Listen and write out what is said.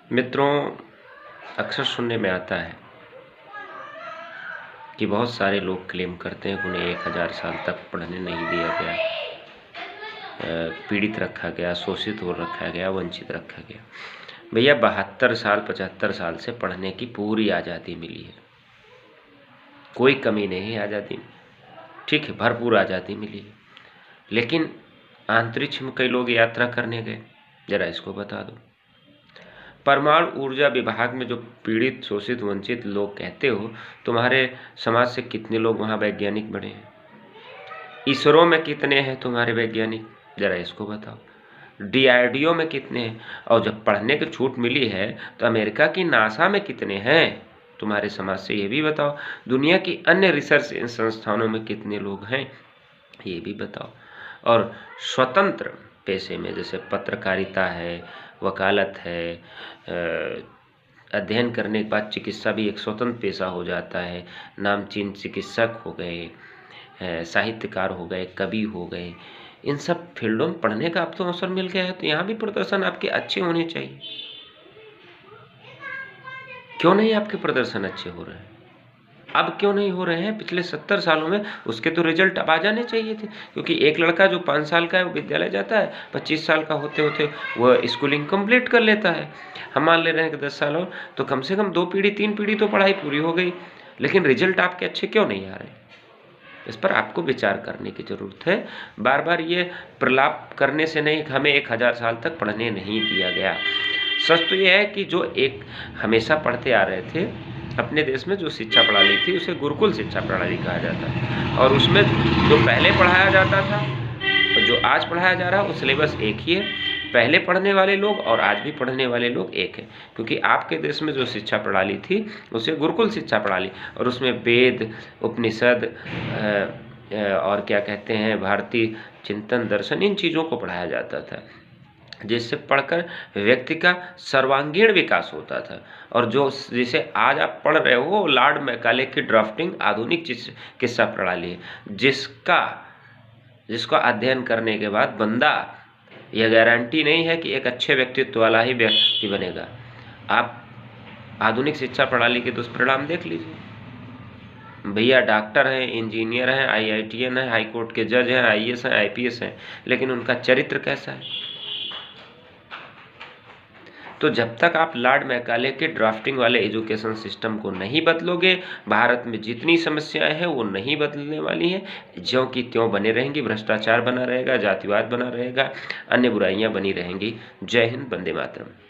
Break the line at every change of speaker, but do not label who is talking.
मित्रों, अक्सर सुनने में आता है कि बहुत सारे लोग क्लेम करते हैं कि उन्हें 1000 साल तक पढ़ने नहीं दिया गया, पीड़ित रखा गया, शोषित हो रखा गया, वंचित रखा गया। भैया 72 साल 75 साल से पढ़ने की पूरी आज़ादी मिली है, कोई कमी नहीं है आज़ादी में। ठीक है, भरपूर आज़ादी मिली है, लेकिन अंतरिक्ष में कई लोग यात्रा करने गए, जरा इसको बता दो। परमाणु ऊर्जा विभाग में जो पीड़ित, शोषित, वंचित लोग कहते हो, तुम्हारे समाज से कितने लोग वहाँ वैज्ञानिक बने हैं? इसरो में कितने हैं तुम्हारे वैज्ञानिक, जरा इसको बताओ। DRDO में कितने हैं? और जब पढ़ने की छूट मिली है तो अमेरिका की नासा में कितने हैं तुम्हारे समाज से, ये भी बताओ। दुनिया की अन्य रिसर्च संस्थानों में कितने लोग हैं, ये भी बताओ। और स्वतंत्र पेशे में जैसे पत्रकारिता है, वकालत है, अध्ययन करने के बाद चिकित्सा भी एक स्वतंत्र पेशा हो जाता है। नामचीन चिकित्सक हो गए, साहित्यकार हो गए, कवि हो गए, इन सब फील्डों में पढ़ने का अब तो अवसर मिल गया है, तो यहाँ भी प्रदर्शन आपके अच्छे होने चाहिए। क्यों नहीं आपके प्रदर्शन अच्छे हो रहे हैं? अब क्यों नहीं हो रहे हैं? पिछले 70 सालों में उसके तो रिजल्ट अब आ जाने चाहिए थे, क्योंकि एक लड़का जो 5 साल का है वो विद्यालय जाता है, 25 साल का होते होते वो स्कूलिंग कंप्लीट कर लेता है। हम मान ले रहे हैं कि 10 सालों तो कम से कम 2 पीढ़ी 3 पीढ़ी तो पढ़ाई पूरी हो गई, लेकिन रिजल्ट आपके अच्छे क्यों नहीं आ रहे? इस पर आपको विचार करने की ज़रूरत है। बार बार ये प्रलाप करने से नहीं, हमें 1000 साल तक पढ़ने नहीं दिया गया। सच तो ये है कि जो एक हमेशा पढ़ते आ रहे थे, अपने देश में जो शिक्षा प्रणाली थी उसे गुरुकुल शिक्षा प्रणाली कहा जाता है, और उसमें जो पहले पढ़ाया जाता था और जो आज पढ़ाया जा रहा है वो सिलेबस एक ही है। पहले पढ़ने वाले लोग और आज भी पढ़ने वाले लोग एक हैं, क्योंकि आपके देश में जो शिक्षा प्रणाली थी उसे गुरुकुल शिक्षा प्रणाली, और उसमें वेद, उपनिषद और क्या कहते हैं, भारतीय चिंतन, दर्शन, इन चीज़ों को पढ़ाया जाता था, जिससे पढ़कर व्यक्ति का सर्वांगीण विकास होता था। और जो जिसे आज आप पढ़ रहे हो, लॉर्ड मैकाले की ड्राफ्टिंग आधुनिक चिकित्सा प्रणाली है, जिसका अध्ययन करने के बाद बंदा, यह गारंटी नहीं है कि एक अच्छे व्यक्तित्व वाला ही व्यक्ति बनेगा। आप आधुनिक शिक्षा प्रणाली के दुष्परिणाम देख लीजिए। भैया डॉक्टर हैं, इंजीनियर हैं, IITN हैं, हाई कोर्ट के जज हैं, IAS हैं, IPS हैं, लेकिन उनका चरित्र कैसा है? तो जब तक आप लॉर्ड मैकाले के ड्राफ्टिंग वाले एजुकेशन सिस्टम को नहीं बदलोगे, भारत में जितनी समस्याएं हैं वो नहीं बदलने वाली हैं, ज्यों की त्यों बने रहेंगी। भ्रष्टाचार बना रहेगा, जातिवाद बना रहेगा, अन्य बुराइयां बनी रहेंगी। जय हिंद, वंदे मातरम।